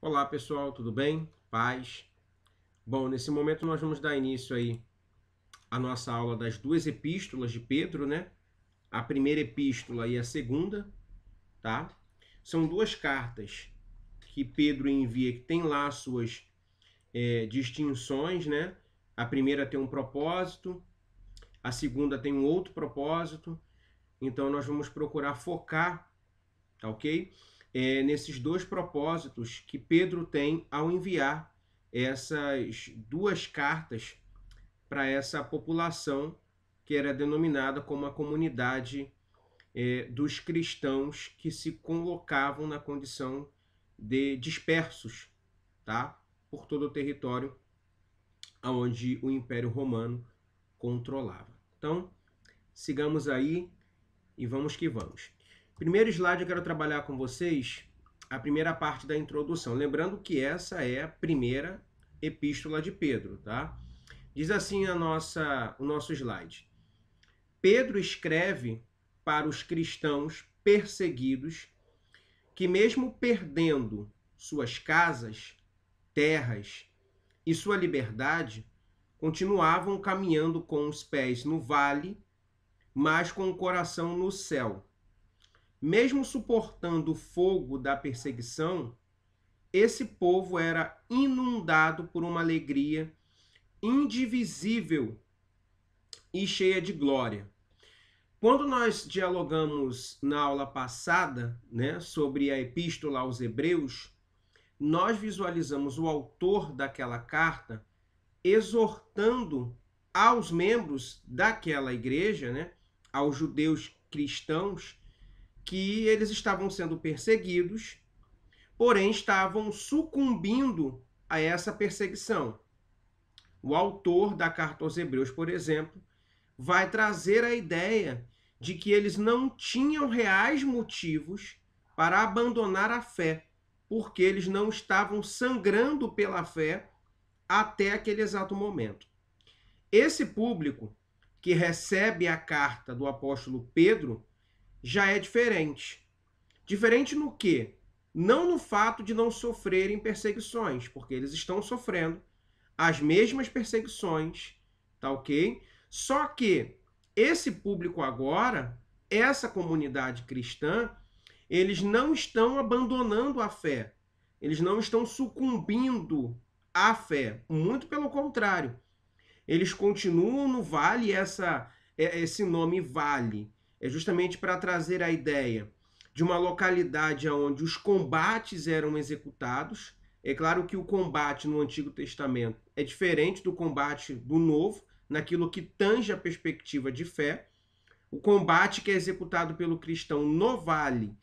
Olá pessoal, tudo bem? Paz. Bom, nesse momento nós vamos dar início aí à nossa aula das duas epístolas de Pedro, né? A primeira epístola e a segunda, tá? São duas cartas que Pedro envia que tem lá as suas distinções, né? A primeira tem um propósito, a segunda tem um outro propósito. Então nós vamos procurar focar, tá ok? Nesses dois propósitos que Pedro tem ao enviar essas duas cartas para essa população que era denominada como a comunidade dos cristãos que se colocavam na condição de dispersos, tá? Por todo o território onde o Império Romano controlava. Então, sigamos aí e vamos que vamos. Primeiro slide eu quero trabalhar com vocês a primeira parte da introdução. Lembrando que essa é a primeira epístola de Pedro, tá? Diz assim o nosso slide. Pedro escreve para os cristãos perseguidos que, mesmo perdendo suas casas, terras e sua liberdade, continuavam caminhando com os pés no vale, mas com o coração no céu. Mesmo suportando o fogo da perseguição, esse povo era inundado por uma alegria indivisível e cheia de glória. Quando nós dialogamos na aula passada, né, sobre a epístola aos Hebreus, nós visualizamos o autor daquela carta exortando aos membros daquela igreja, né, aos judeus cristãos, que eles estavam sendo perseguidos, porém estavam sucumbindo a essa perseguição. O autor da carta aos Hebreus, por exemplo, vai trazer a ideia de que eles não tinham reais motivos para abandonar a fé, porque eles não estavam sangrando pela fé até aquele exato momento. Esse público que recebe a carta do apóstolo Pedro já é diferente. Diferente no quê? Não no fato de não sofrerem perseguições, porque eles estão sofrendo as mesmas perseguições, tá ok? Só que esse público agora, essa comunidade cristã, eles não estão abandonando a fé, eles não estão sucumbindo à fé, muito pelo contrário. Eles continuam no vale, esse nome vale é justamente para trazer a ideia de uma localidade onde os combates eram executados. É claro que o combate no Antigo Testamento é diferente do combate do Novo, naquilo que tange a perspectiva de fé. O combate que é executado pelo cristão no vale,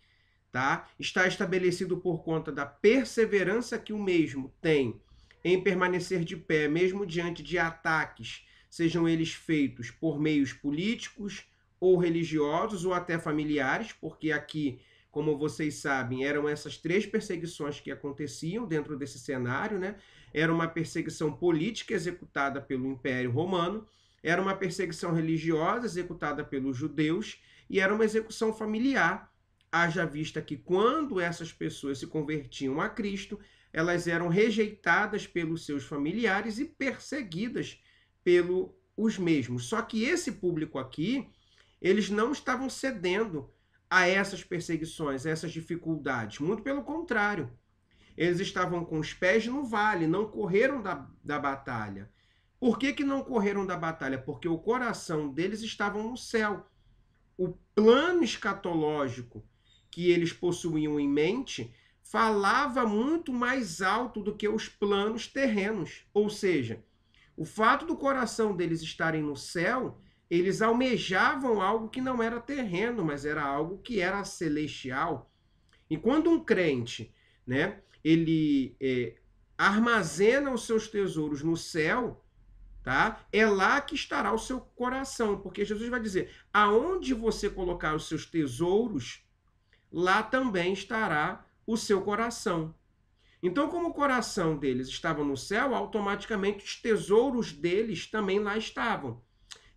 tá, está estabelecido por conta da perseverança que o mesmo tem em permanecer de pé, mesmo diante de ataques, sejam eles feitos por meios políticos ou religiosos ou até familiares, porque aqui, como vocês sabem, eram essas três perseguições que aconteciam dentro desse cenário, né? Era uma perseguição política executada pelo Império Romano, era uma perseguição religiosa executada pelos judeus e era uma execução familiar, haja vista que quando essas pessoas se convertiam a Cristo, elas eram rejeitadas pelos seus familiares e perseguidas pelos mesmos. Só que esse público aqui, eles não estavam cedendo a essas perseguições, a essas dificuldades. Muito pelo contrário. Eles estavam com os pés no vale, não correram da batalha. Por que não correram da batalha? Porque o coração deles estava no céu. O plano escatológico que eles possuíam em mente falava muito mais alto do que os planos terrenos. Ou seja, o fato do coração deles estarem no céu, eles almejavam algo que não era terreno, mas era algo que era celestial. E quando um crente, né, ele armazena os seus tesouros no céu, tá? É lá que estará o seu coração, porque Jesus vai dizer: aonde você colocar os seus tesouros, lá também estará o seu coração. Então, como o coração deles estava no céu, automaticamente os tesouros deles também lá estavam.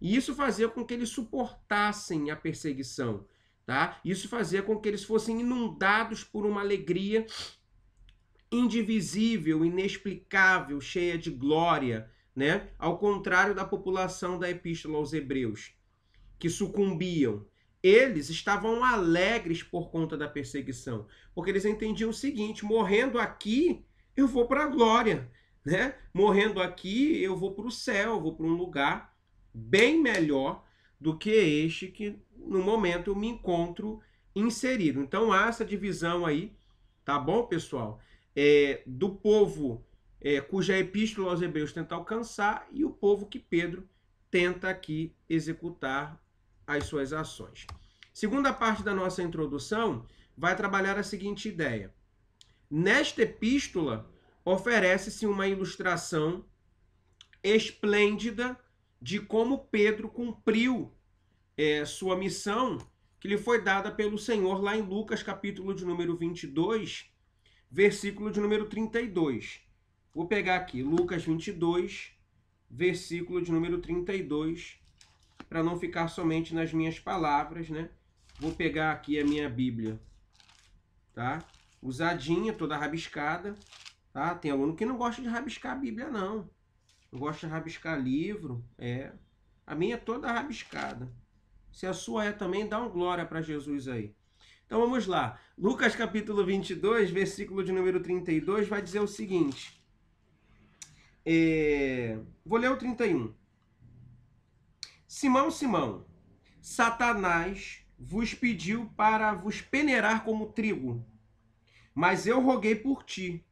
E isso fazia com que eles suportassem a perseguição, tá? Isso fazia com que eles fossem inundados por uma alegria indivisível, inexplicável, cheia de glória, né? Ao contrário da população da Epístola aos Hebreus, que sucumbiam. Eles estavam alegres por conta da perseguição, porque eles entendiam o seguinte: morrendo aqui, eu vou para a glória, né? Morrendo aqui, eu vou para o céu, eu vou para um lugar bem melhor do que este que no momento eu me encontro inserido. Então há essa divisão aí, tá bom, pessoal? Do povo cuja epístola aos Hebreus tenta alcançar e o povo que Pedro tenta aqui executar as suas ações. Segunda parte da nossa introdução vai trabalhar a seguinte ideia. Nesta epístola, oferece-se uma ilustração esplêndida de como Pedro cumpriu sua missão que lhe foi dada pelo Senhor lá em Lucas, capítulo de número 22, versículo de número 32. Vou pegar aqui, Lucas 22, versículo de número 32, para não ficar somente nas minhas palavras, né? Vou pegar aqui a minha Bíblia, tá? Usadinha, toda rabiscada, tá? Tem aluno que não gosta de rabiscar a Bíblia, não. Não gosta de rabiscar livro, A minha é toda rabiscada. Se a sua é também, dá um glória para Jesus aí. Então vamos lá. Lucas capítulo 22, versículo de número 32, vai dizer o seguinte. Vou ler o 31. Simão, Simão, Satanás vos pediu para vos peneirar como trigo, mas eu roguei por ti,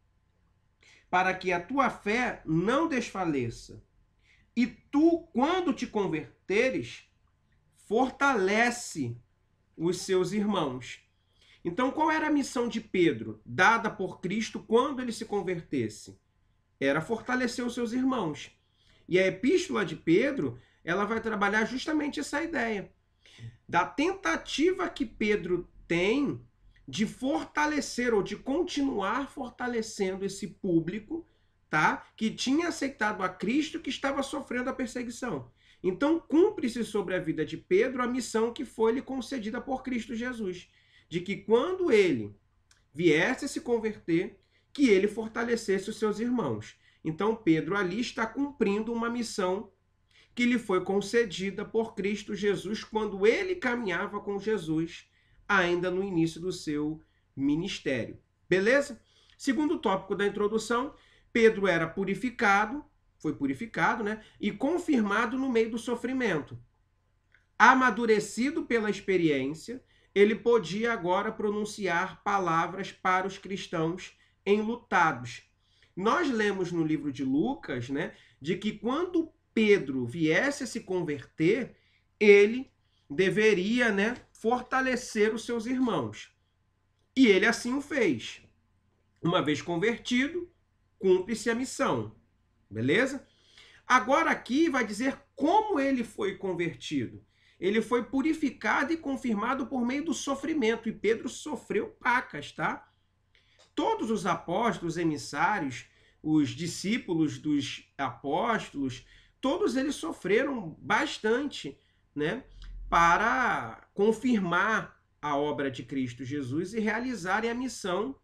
para que a tua fé não desfaleça. E tu, quando te converteres, fortalece os seus irmãos. Então, qual era a missão de Pedro, dada por Cristo quando ele se convertesse? Era fortalecer os seus irmãos. E a epístola de Pedro, ela vai trabalhar justamente essa ideia, da tentativa que Pedro tem de fortalecer ou de continuar fortalecendo esse público, tá? Que tinha aceitado a Cristo, que estava sofrendo a perseguição. Então, cumpre-se sobre a vida de Pedro a missão que foi lhe concedida por Cristo Jesus, de que quando ele viesse a se converter, que ele fortalecesse os seus irmãos. Então, Pedro ali está cumprindo uma missão que lhe foi concedida por Cristo Jesus quando ele caminhava com Jesus, ainda no início do seu ministério. Beleza? Segundo tópico da introdução, Pedro era purificado, foi purificado, né? E confirmado no meio do sofrimento. Amadurecido pela experiência, ele podia agora pronunciar palavras para os cristãos enlutados. Nós lemos no livro de Lucas, né, de que quando Pedro viesse a se converter, ele deveria, né, fortalecer os seus irmãos. E ele assim o fez. Uma vez convertido, cumpre-se a missão. Beleza? Agora aqui vai dizer como ele foi convertido. Ele foi purificado e confirmado por meio do sofrimento. E Pedro sofreu pacas, tá? Todos os apóstolos, emissários, os discípulos dos apóstolos, todos eles sofreram bastante, né, para confirmar a obra de Cristo Jesus e realizarem a missão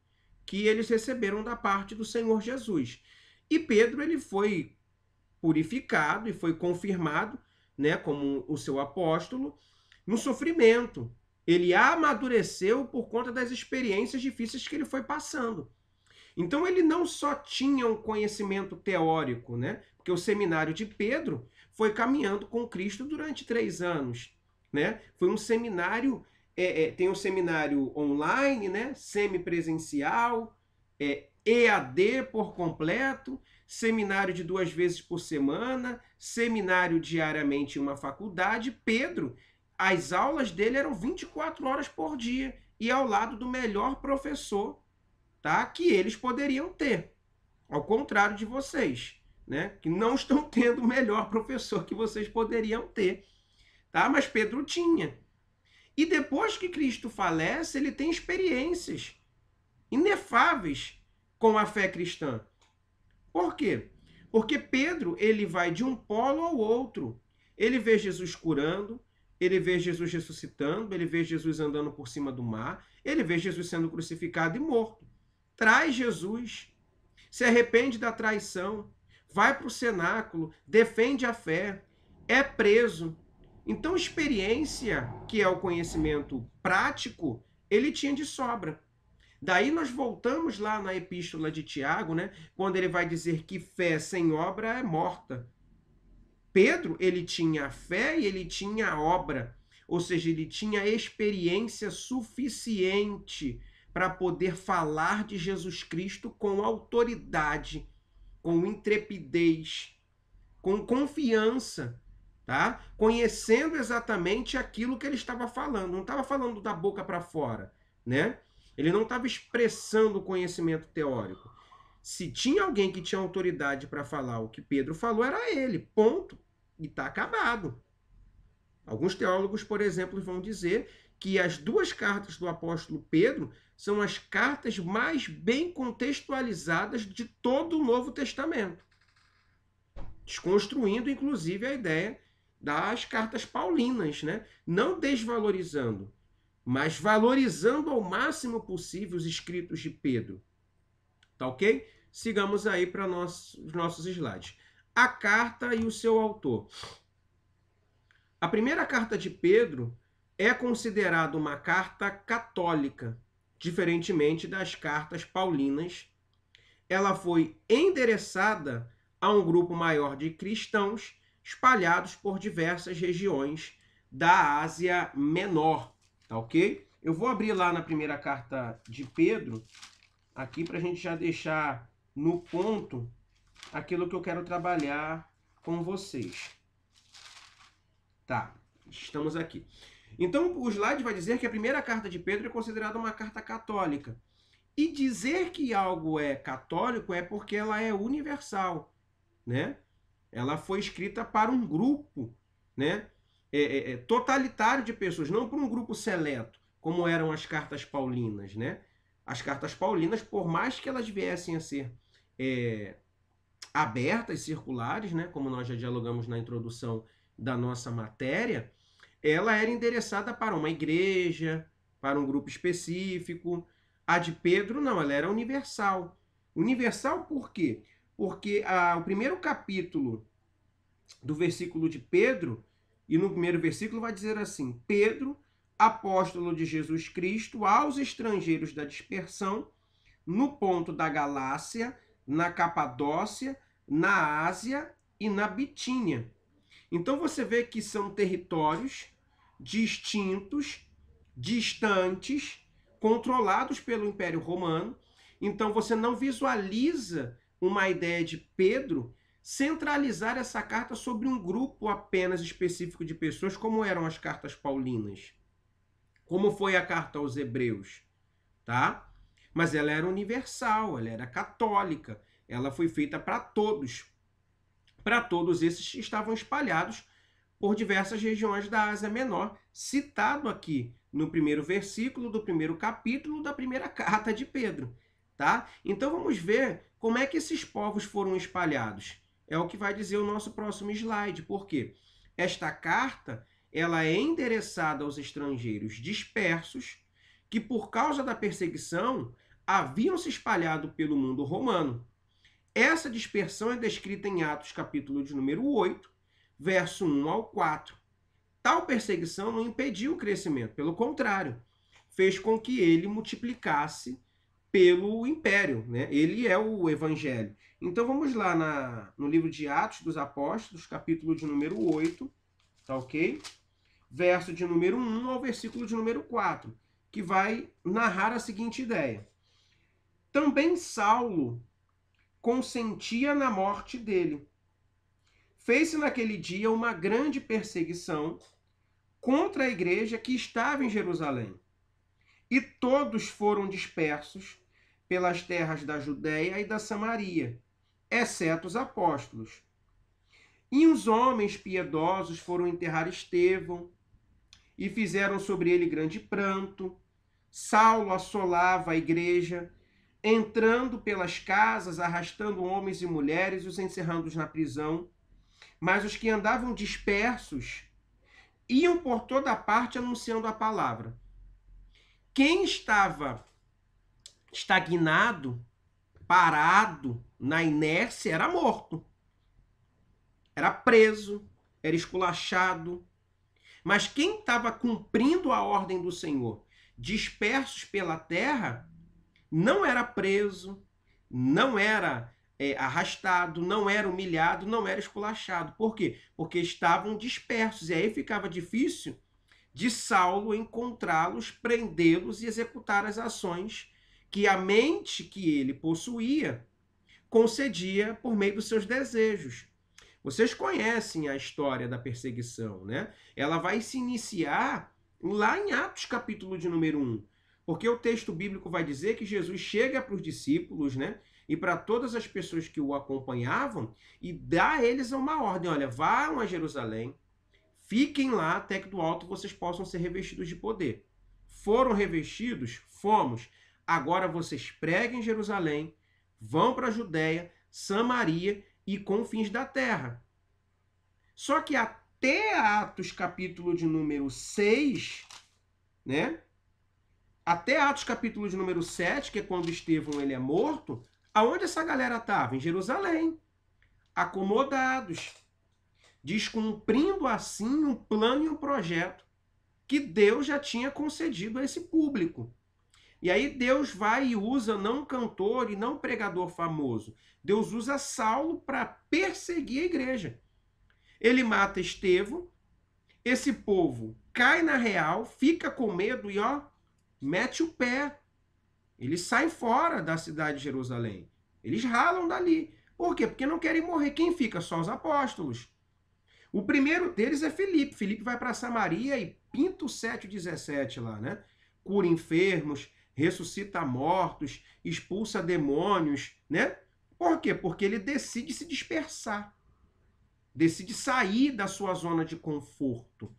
que eles receberam da parte do Senhor Jesus. E Pedro, ele foi purificado e foi confirmado, né, como o seu apóstolo no sofrimento. Ele amadureceu por conta das experiências difíceis que ele foi passando. Então ele não só tinha um conhecimento teórico, né? Porque o seminário de Pedro foi caminhando com Cristo durante 3 anos, né? Foi um seminário, tem um seminário online, né? Semipresencial, EAD por completo, seminário de 2 vezes por semana, seminário diariamente em uma faculdade. Pedro, as aulas dele eram 24 horas por dia e ao lado do melhor professor, tá, que eles poderiam ter, ao contrário de vocês, né, que não estão tendo o melhor professor que vocês poderiam ter, tá? Mas Pedro tinha. E depois que Cristo falece, ele tem experiências inefáveis com a fé cristã. Por quê? Porque Pedro, ele vai de um polo ao outro. Ele vê Jesus curando, ele vê Jesus ressuscitando, ele vê Jesus andando por cima do mar, ele vê Jesus sendo crucificado e morto. Traz Jesus se arrepende da traição, vai para o cenáculo, defende a fé, é preso. Então, experiência, que é o conhecimento prático, ele tinha de sobra. Daí nós voltamos lá na epístola de Tiago, né, quando ele vai dizer que fé sem obra é morta. Pedro, ele tinha fé e ele tinha obra, ou seja, ele tinha experiência suficiente para poder falar de Jesus Cristo com autoridade, com intrepidez, com confiança, tá? Conhecendo exatamente aquilo que ele estava falando. Não estava falando da boca para fora, né? Ele não estava expressando conhecimento teórico. Se tinha alguém que tinha autoridade para falar o que Pedro falou, era ele, ponto. E está acabado. Alguns teólogos, por exemplo, vão dizer que as duas cartas do apóstolo Pedro são as cartas mais bem contextualizadas de todo o Novo Testamento, desconstruindo, inclusive, a ideia das cartas paulinas, né? Não desvalorizando, mas valorizando ao máximo possível os escritos de Pedro. Tá ok? Sigamos aí para os nossos slides. A carta e o seu autor. A primeira carta de Pedro é considerada uma carta católica, diferentemente das cartas paulinas. Ela foi endereçada a um grupo maior de cristãos espalhados por diversas regiões da Ásia Menor, tá ok? Eu vou abrir lá na primeira carta de Pedro, aqui para a gente já deixar no ponto aquilo que eu quero trabalhar com vocês. Tá, estamos aqui. Então, o slide vai dizer que a primeira carta de Pedro é considerada uma carta católica. E dizer que algo é católico é porque ela é universal, né? Ela foi escrita para um grupo, né? Totalitário de pessoas, não para um grupo seleto, como eram as cartas paulinas, né? As cartas paulinas, por mais que elas viessem a ser abertas, circulares, né? Como nós já dialogamos na introdução da nossa matéria, ela era endereçada para uma igreja, para um grupo específico. A de Pedro, não, ela era universal. Universal por quê? Porque o primeiro capítulo do versículo de Pedro, e no primeiro versículo vai dizer assim: Pedro, apóstolo de Jesus Cristo, aos estrangeiros da dispersão, no ponto da Galácia, na Capadócia, na Ásia e na Bitínia. Então você vê que são territórios distintos, distantes, controlados pelo Império Romano. Então você não visualiza uma ideia de Pedro centralizar essa carta sobre um grupo apenas específico de pessoas, como eram as cartas paulinas, como foi a carta aos Hebreus, tá? Mas ela era universal, ela era católica, ela foi feita para todos esses que estavam espalhados por diversas regiões da Ásia Menor, citado aqui no primeiro versículo do primeiro capítulo da primeira carta de Pedro, tá? Então vamos ver como é que esses povos foram espalhados. É o que vai dizer o nosso próximo slide. Por quê? Esta carta, ela é endereçada aos estrangeiros dispersos que, por causa da perseguição, haviam se espalhado pelo mundo romano. Essa dispersão é descrita em Atos, capítulo de número 8, verso 1 ao 4. Tal perseguição não impediu o crescimento, pelo contrário, fez com que ele multiplicasse pelo império, né? Ele é o evangelho. Então vamos lá no livro de Atos dos Apóstolos, capítulo de número 8, tá ok? Verso de número 1 ao versículo de número 4, que vai narrar a seguinte ideia. Também Saulo consentia na morte dele. Fez-se naquele dia uma grande perseguição contra a igreja que estava em Jerusalém. E todos foram dispersos pelas terras da Judéia e da Samaria, exceto os apóstolos. E os homens piedosos foram enterrar Estevão e fizeram sobre ele grande pranto. Saulo assolava a igreja, entrando pelas casas, arrastando homens e mulheres, os encerrando na prisão. Mas os que andavam dispersos iam por toda parte anunciando a palavra. Quem estava estagnado parado na inércia, era morto. Era preso, era esculachado. Mas quem estava cumprindo a ordem do Senhor, dispersos pela terra, não era preso, não era arrastado, não era humilhado, não era esculachado. Por quê? Porque estavam dispersos. E aí ficava difícil de Saulo encontrá-los, prendê-los e executar as ações que a mente que ele possuía concedia por meio dos seus desejos. Vocês conhecem a história da perseguição, né? Ela vai se iniciar lá em Atos, capítulo de número 1. Porque o texto bíblico vai dizer que Jesus chega para os discípulos, né? E para todas as pessoas que o acompanhavam e dá a eles uma ordem. Olha, vão a Jerusalém, fiquem lá até que do alto vocês possam ser revestidos de poder. Foram revestidos? Fomos. Agora vocês preguem em Jerusalém, vão para a Judéia, Samaria e confins da terra. Só que até Atos capítulo de número 6, né? Até Atos capítulo de número 7, que é quando Estevão ele é morto, aonde essa galera estava? Em Jerusalém. Acomodados. Descumprindo assim um plano e um projeto que Deus já tinha concedido a esse público. E aí Deus vai e usa não um cantor e não um pregador famoso. Deus usa Saulo para perseguir a igreja. Ele mata Estevão, esse povo cai na real, fica com medo e mete o pé. Eles saem fora da cidade de Jerusalém. Eles ralam dali. Por quê? Porque não querem morrer. Quem fica? Só os apóstolos. O primeiro deles é Filipe. Filipe vai para Samaria e pinta o 7:17 lá, né? Cura enfermos, ressuscita mortos, expulsa demônios, né? Por quê? Porque ele decide se dispersar. Decide sair da sua zona de conforto.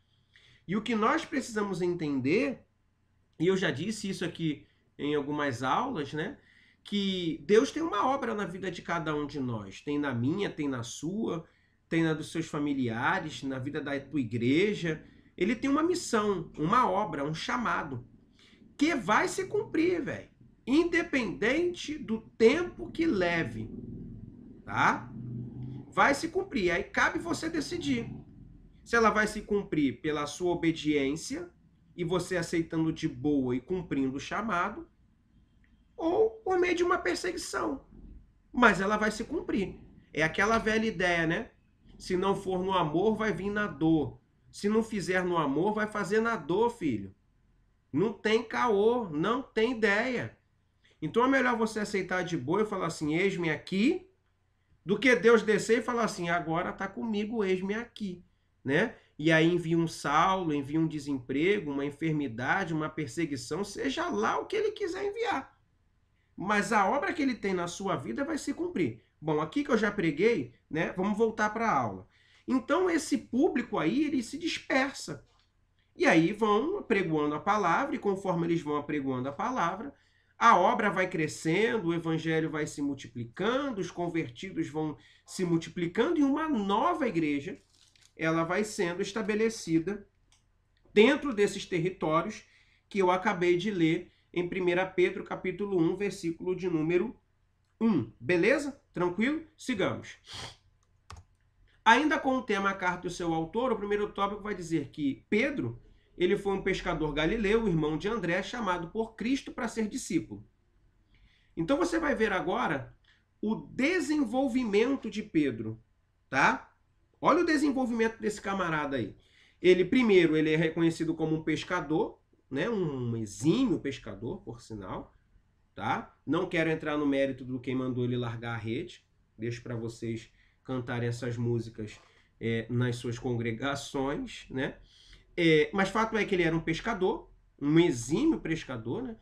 E o que nós precisamos entender, e eu já disse isso aqui em algumas aulas, né? Que Deus tem uma obra na vida de cada um de nós. Tem na minha, tem na sua, tem na dos seus familiares, na vida da tua igreja. Ele tem uma missão, uma obra, um chamado, que vai se cumprir, velho. Independente do tempo que leve, tá? Vai se cumprir. Aí cabe você decidir se ela vai se cumprir pela sua obediência e você aceitando de boa e cumprindo o chamado, ou por meio de uma perseguição. Mas ela vai se cumprir. É aquela velha ideia, né? Se não for no amor, vai vir na dor. Se não fizer no amor, vai fazer na dor, filho. Não tem caô, não tem ideia. Então é melhor você aceitar de boa e falar assim, eis-me aqui, do que Deus descer e falar assim, agora tá comigo, eis-me aqui, né? E aí envia um Saulo, envia um desemprego, uma enfermidade, uma perseguição, seja lá o que ele quiser enviar. Mas a obra que ele tem na sua vida vai se cumprir. Bom, aqui que eu já preguei, né? Vamos voltar para a aula. Então esse público aí, ele se dispersa. E aí vão apregoando a palavra, e conforme eles vão apregoando a palavra, a obra vai crescendo, o evangelho vai se multiplicando, os convertidos vão se multiplicando, e uma nova igreja, ela vai sendo estabelecida dentro desses territórios que eu acabei de ler em 1 Pedro, capítulo 1, versículo de número 1. Beleza? Tranquilo? Sigamos. Ainda com o tema a carta do seu autor, o primeiro tópico vai dizer que Pedro, ele foi um pescador galileu, irmão de André, chamado por Cristo para ser discípulo. Então você vai ver agora o desenvolvimento de Pedro, tá? Olha o desenvolvimento desse camarada aí. Primeiro, ele é reconhecido como um pescador, né? Um exímio pescador, por sinal, tá? Não quero entrar no mérito do quem mandou ele largar a rede. Deixo para vocês cantarem essas músicas nas suas congregações, né? Mas fato é que ele era um pescador, um exímio pescador, né?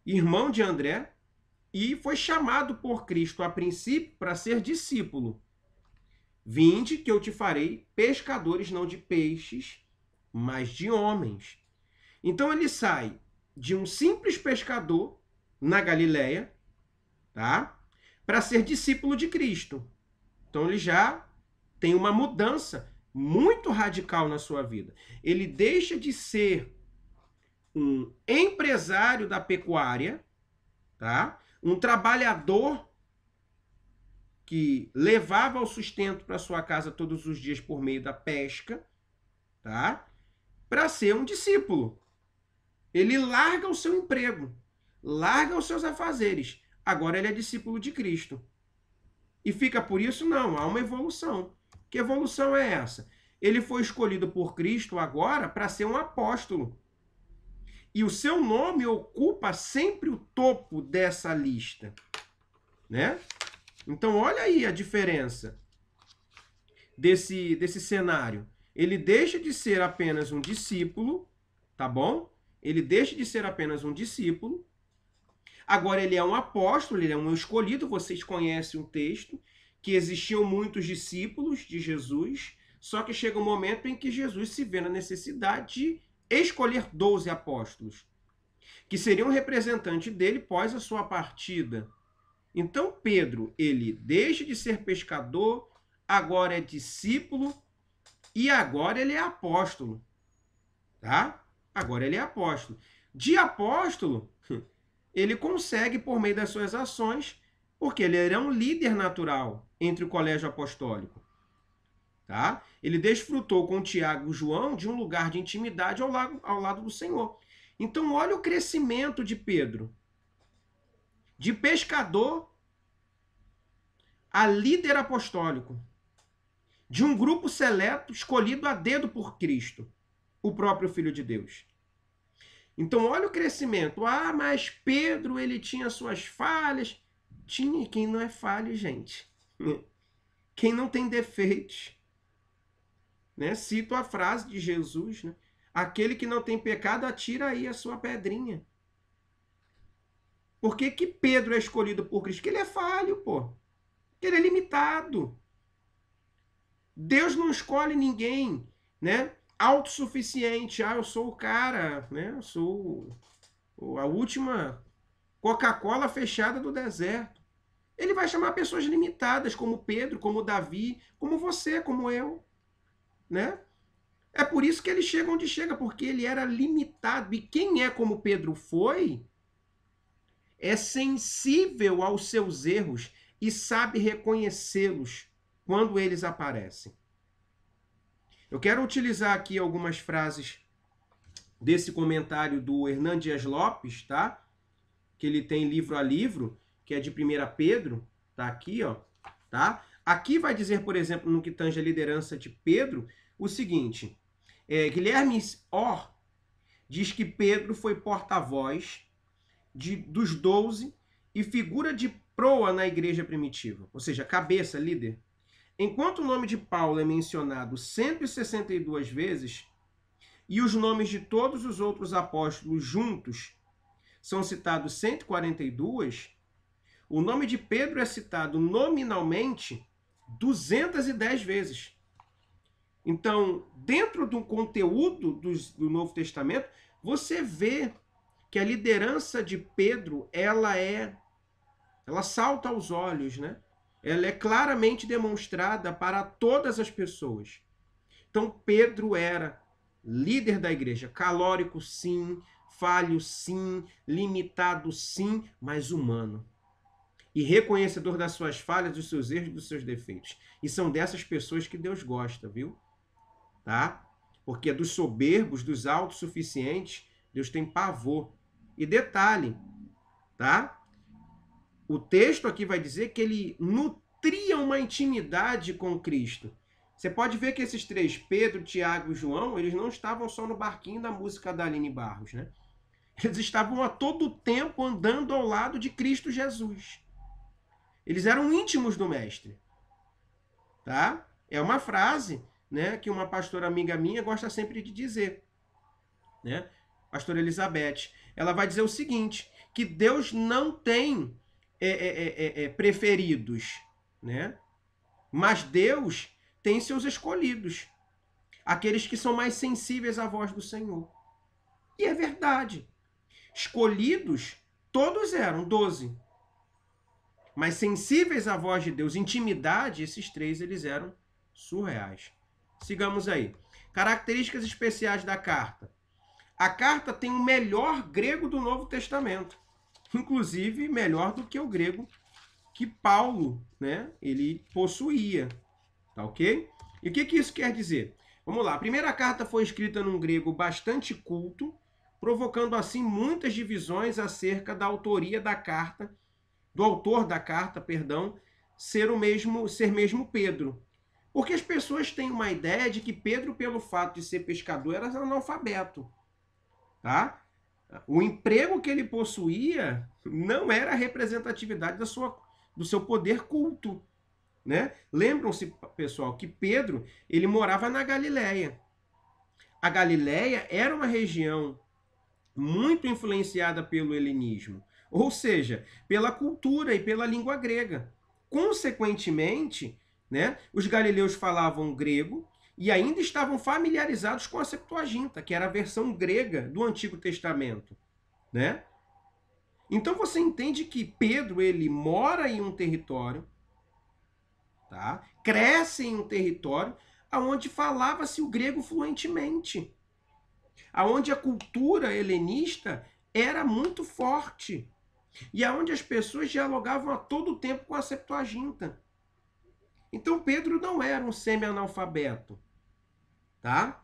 Irmão de André, e foi chamado por Cristo a princípio para ser discípulo. Vinde que eu te farei pescadores não de peixes, mas de homens. Então ele sai de um simples pescador na Galileia, tá? Para ser discípulo de Cristo. Então ele já tem uma mudança muito radical na sua vida. Ele deixa de ser um empresário da pecuária, tá? Um trabalhador que levava o sustento para sua casa todos os dias por meio da pesca, tá? Para ser um discípulo. Ele larga o seu emprego, larga os seus afazeres. Agora ele é discípulo de Cristo. E fica por isso? Não, há uma evolução. Que evolução é essa? Ele foi escolhido por Cristo agora para ser um apóstolo. E o seu nome ocupa sempre o topo dessa lista, né? Então, olha aí a diferença desse cenário. Ele deixa de ser apenas um discípulo, tá bom? Ele deixa de ser apenas um discípulo. Agora ele é um apóstolo, ele é um escolhido. Vocês conhecem o texto, que existiam muitos discípulos de Jesus, só que chega um momento em que Jesus se vê na necessidade de escolher 12 apóstolos, que seriam representantes dele pós a sua partida. Então Pedro, ele deixa de ser pescador, agora é discípulo e agora ele é apóstolo, tá? Agora ele é apóstolo. De apóstolo, ele consegue por meio das suas ações, porque ele era um líder natural entre o colégio apostólico, tá? Ele desfrutou com Tiago e João de um lugar de intimidade ao lado do Senhor. Então olha o crescimento de Pedro. De pescador a líder apostólico, de um grupo seleto escolhido a dedo por Cristo, o próprio Filho de Deus. Então, olha o crescimento. Ah, mas Pedro, ele tinha suas falhas. Tinha. Quem não é falho, gente? Quem não tem defeitos. Né? Cito a frase de Jesus, né? Aquele que não tem pecado, atira aí a sua pedrinha. Por que que Pedro é escolhido por Cristo? Porque ele é falho, pô. Porque ele é limitado. Deus não escolhe ninguém, né? Autossuficiente. Ah, eu sou o cara, né? Eu sou a última Coca-Cola fechada do deserto. Ele vai chamar pessoas limitadas, como Pedro, como Davi, como você, como eu, né? É por isso que ele chega onde chega, porque ele era limitado. E quem é como Pedro foi, é sensível aos seus erros e sabe reconhecê-los quando eles aparecem. Eu quero utilizar aqui algumas frases desse comentário do Hernán Dias Lopes, tá? Que ele tem livro a livro, que é de 1 Pedro, tá aqui, ó, tá? Aqui vai dizer, por exemplo, no que tange a liderança de Pedro, o seguinte: Guilherme Orr diz que Pedro foi porta-voz dos 12 e figura de proa na igreja primitiva, ou seja, cabeça, líder. Enquanto o nome de Paulo é mencionado 162 vezes, e os nomes de todos os outros apóstolos juntos são citados 142, o nome de Pedro é citado nominalmente 210 vezes. Então, dentro do conteúdo do Novo Testamento, você vê que a liderança de Pedro, ela salta aos olhos, né? Ela é claramente demonstrada para todas as pessoas. Então, Pedro era líder da igreja, calórico sim, falho sim, limitado sim, mas humano. E reconhecedor das suas falhas, dos seus erros e dos seus defeitos. E são dessas pessoas que Deus gosta, viu? Tá? Porque dos soberbos, dos autossuficientes, Deus tem pavor. E detalhe, tá? O texto aqui vai dizer que ele nutria uma intimidade com Cristo. Você pode ver que esses três, Pedro, Tiago e João, eles não estavam só no barquinho da música da Aline Barros, né? Eles estavam a todo tempo andando ao lado de Cristo Jesus. Eles eram íntimos do Mestre. Tá? É uma frase, né, que uma pastora amiga minha gosta sempre de dizer, né? Pastora Elizabeth. Ela vai dizer o seguinte, que Deus não tem preferidos, né? Mas Deus tem seus escolhidos, aqueles que são mais sensíveis à voz do Senhor. E é verdade. Escolhidos, todos eram 12. Mas sensíveis à voz de Deus, intimidade, esses três eles eram surreais. Sigamos aí. Características especiais da carta. A carta tem o melhor grego do Novo Testamento. Inclusive, melhor do que o grego que Paulo, né, ele possuía, tá ok? E o que isso quer dizer? Vamos lá, a primeira carta foi escrita num grego bastante culto, provocando assim muitas divisões acerca da autoria da carta, do autor da carta, perdão, ser mesmo Pedro. Porque as pessoas têm uma ideia de que Pedro, pelo fato de ser pescador, era analfabeto, tá? O emprego que ele possuía não era a representatividade do seu poder culto, né? Lembram-se, pessoal, que Pedro ele morava na Galileia. A Galileia era uma região muito influenciada pelo helenismo, ou seja, pela cultura e pela língua grega. Consequentemente, né, os galileus falavam grego e ainda estavam familiarizados com a Septuaginta, que era a versão grega do Antigo Testamento, né? Então você entende que Pedro ele mora em um território, tá? Cresce em um território aonde falava-se o grego fluentemente, aonde a cultura helenista era muito forte e aonde as pessoas dialogavam a todo tempo com a Septuaginta. Então Pedro não era um semi-analfabeto, tá?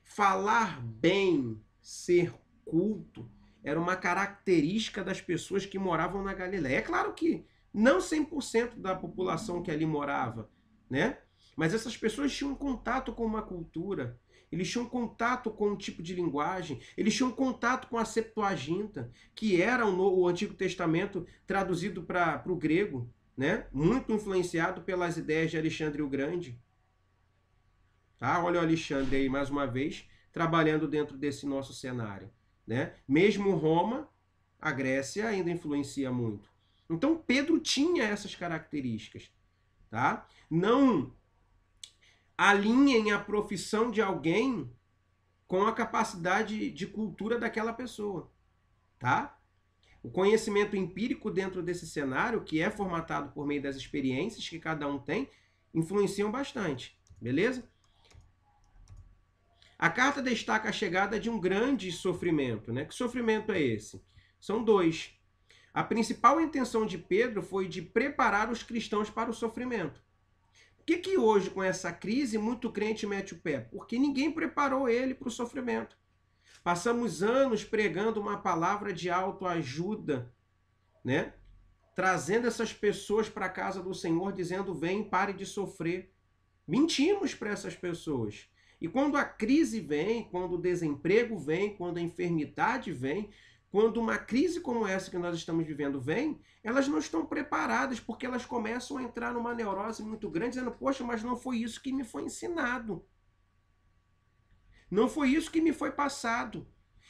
Falar bem, ser culto, era uma característica das pessoas que moravam na Galileia. É claro que não 100% da população que ali morava, né? Mas essas pessoas tinham contato com uma cultura, eles tinham contato com um tipo de linguagem, eles tinham contato com a Septuaginta, que era o Antigo Testamento traduzido para o grego, né? Muito influenciado pelas ideias de Alexandre o Grande. Tá? Olha o Alexandre aí mais uma vez, trabalhando dentro desse nosso cenário, né? Mesmo Roma, a Grécia ainda influencia muito. Então Pedro tinha essas características, tá? Não alinhem a profissão de alguém com a capacidade de cultura daquela pessoa, tá? O conhecimento empírico dentro desse cenário, que é formatado por meio das experiências que cada um tem, influenciam bastante, beleza? A carta destaca a chegada de um grande sofrimento, né? Que sofrimento é esse? São dois. A principal intenção de Pedro foi de preparar os cristãos para o sofrimento. Por que hoje, com essa crise, muito crente mete o pé? Porque ninguém preparou ele para o sofrimento. Passamos anos pregando uma palavra de autoajuda, né? Trazendo essas pessoas para a casa do Senhor, dizendo, vem, pare de sofrer. Mentimos para essas pessoas. E quando a crise vem, quando o desemprego vem, quando a enfermidade vem, quando uma crise como essa que nós estamos vivendo vem, elas não estão preparadas, porque elas começam a entrar numa neurose muito grande, dizendo, poxa, mas não foi isso que me foi ensinado. Não foi isso que me foi passado.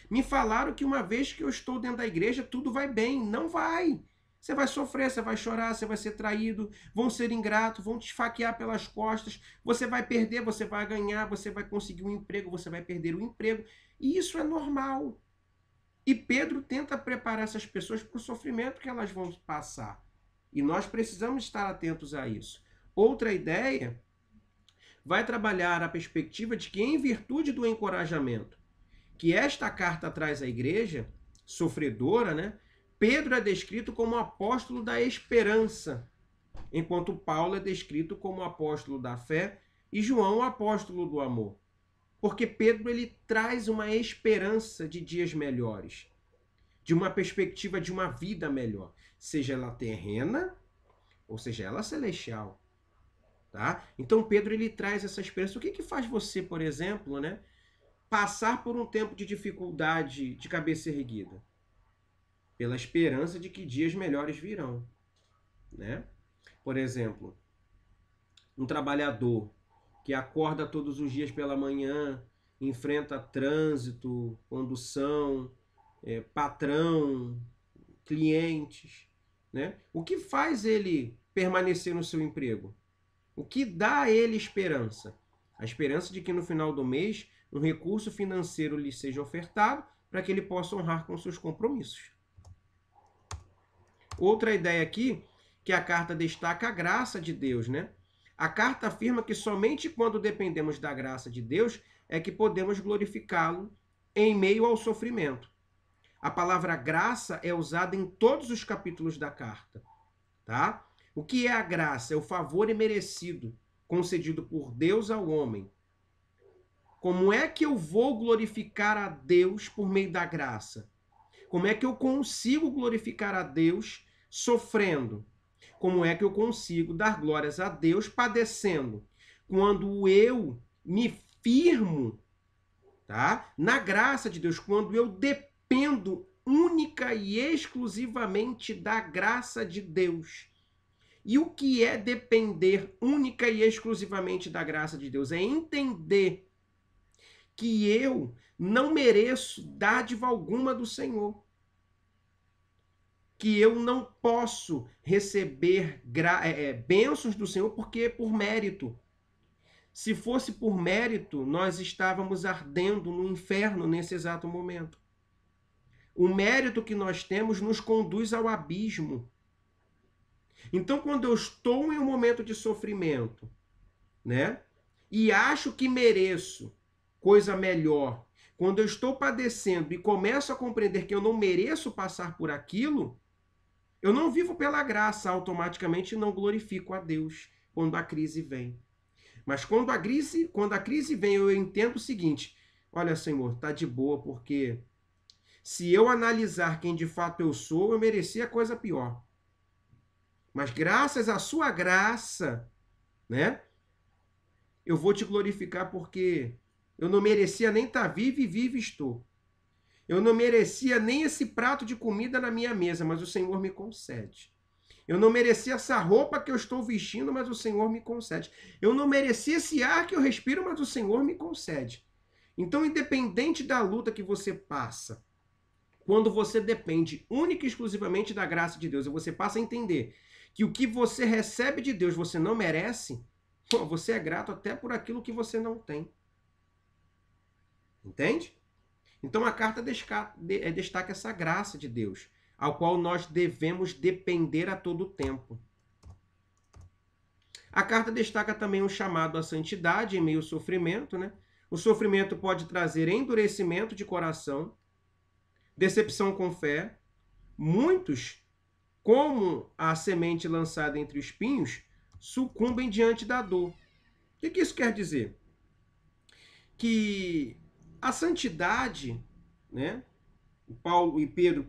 Me falaram que uma vez que eu estou dentro da igreja, tudo vai bem. Não vai. Você vai sofrer, você vai chorar, você vai ser traído, vão ser ingratos, vão te esfaquear pelas costas, você vai perder, você vai ganhar, você vai conseguir um emprego, você vai perder o emprego. E isso é normal. E Pedro tenta preparar essas pessoas para o sofrimento que elas vão passar. E nós precisamos estar atentos a isso. Outra ideia vai trabalhar a perspectiva de que, em virtude do encorajamento que esta carta traz à igreja, sofredora, né? Pedro é descrito como apóstolo da esperança, enquanto Paulo é descrito como apóstolo da fé e João o apóstolo do amor. Porque Pedro ele traz uma esperança de dias melhores, de uma perspectiva de uma vida melhor, seja ela terrena ou seja ela celestial. Tá? Então Pedro ele traz essa esperança. O que faz você, por exemplo, né, passar por um tempo de dificuldade de cabeça erguida? Pela esperança de que dias melhores virão, né? Por exemplo, um trabalhador que acorda todos os dias pela manhã, enfrenta trânsito, condução, patrão, clientes, né? O que faz ele permanecer no seu emprego? O que dá a ele esperança? A esperança de que no final do mês um recurso financeiro lhe seja ofertado para que ele possa honrar com seus compromissos. Outra ideia aqui, que a carta destaca a graça de Deus, né? A carta afirma que somente quando dependemos da graça de Deus é que podemos glorificá-lo em meio ao sofrimento. A palavra graça é usada em todos os capítulos da carta, tá? O que é a graça? É o favor imerecido concedido por Deus ao homem. Como é que eu vou glorificar a Deus por meio da graça? Como é que eu consigo glorificar a Deus sofrendo? Como é que eu consigo dar glórias a Deus padecendo? Quando eu me firmo, tá? Na graça de Deus, quando eu dependo única e exclusivamente da graça de Deus. E o que é depender única e exclusivamente da graça de Deus? É entender que eu não mereço dádiva alguma do Senhor. Que eu não posso receber bênçãos do Senhor porque é por mérito. Se fosse por mérito, nós estávamos ardendo no inferno nesse exato momento. O mérito que nós temos nos conduz ao abismo. Então, quando eu estou em um momento de sofrimento, né, e acho que mereço coisa melhor, quando eu estou padecendo e começo a compreender que eu não mereço passar por aquilo, eu não vivo pela graça, automaticamente não glorifico a Deus quando a crise vem. Mas quando a crise vem, eu entendo o seguinte: olha, Senhor, tá de boa, porque se eu analisar quem de fato eu sou, eu merecia coisa pior. Mas graças à sua graça, né? Eu vou te glorificar porque eu não merecia nem estar vivo e vivo estou. Eu não merecia nem esse prato de comida na minha mesa, mas o Senhor me concede. Eu não merecia essa roupa que eu estou vestindo, mas o Senhor me concede. Eu não merecia esse ar que eu respiro, mas o Senhor me concede. Então, independente da luta que você passa, quando você depende única e exclusivamente da graça de Deus, e você passa a entender que o que você recebe de Deus você não merece, você é grato até por aquilo que você não tem. Entende? Então a carta destaca essa graça de Deus, ao qual nós devemos depender a todo tempo. A carta destaca também um chamado à santidade em meio ao sofrimento, né? O sofrimento pode trazer endurecimento de coração, decepção com fé. Muitos, como a semente lançada entre os espinhos, sucumbem diante da dor. O que isso quer dizer? Que a santidade, né? Pedro,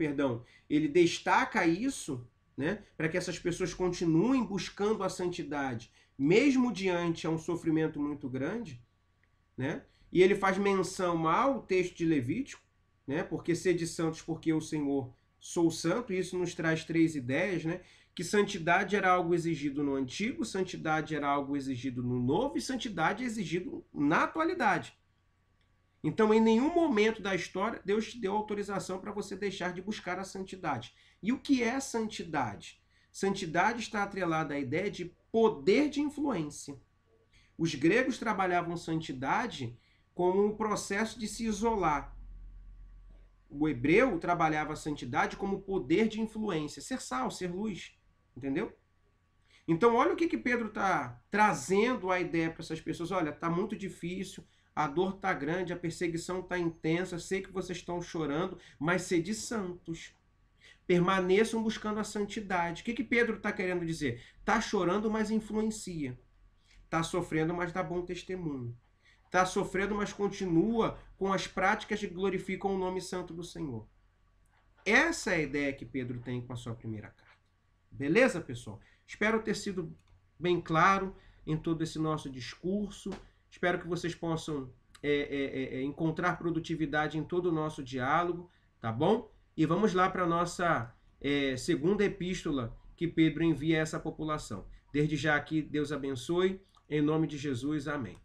ele destaca isso, né? Para que essas pessoas continuem buscando a santidade, mesmo diante a um sofrimento muito grande, né? E ele faz menção ao texto de Levítico, né? Porque sede santos, porque eu, Senhor, sou santo. E isso nos traz 3 ideias, né? Que santidade era algo exigido no Antigo, santidade era algo exigido no Novo e santidade é exigido na atualidade. Então, em nenhum momento da história, Deus te deu autorização para você deixar de buscar a santidade. E o que é santidade? Santidade está atrelada à ideia de poder de influência. Os gregos trabalhavam santidade como um processo de se isolar. O hebreu trabalhava a santidade como poder de influência, ser sal, ser luz, entendeu? Então, olha o que Pedro está trazendo a ideia para essas pessoas. Olha, está muito difícil, a dor está grande, a perseguição está intensa, sei que vocês estão chorando, mas sede santos. Permaneçam buscando a santidade. O que Pedro está querendo dizer? Está chorando, mas influencia. Está sofrendo, mas dá bom testemunho. Está sofrendo, mas continua com as práticas que glorificam o nome santo do Senhor. Essa é a ideia que Pedro tem com a sua primeira carta. Beleza, pessoal? Espero ter sido bem claro em todo esse nosso discurso. Espero que vocês possam encontrar produtividade em todo o nosso diálogo, tá bom? E vamos lá para a nossa segunda epístola que Pedro envia a essa população. Desde já aqui, Deus abençoe. Em nome de Jesus, amém.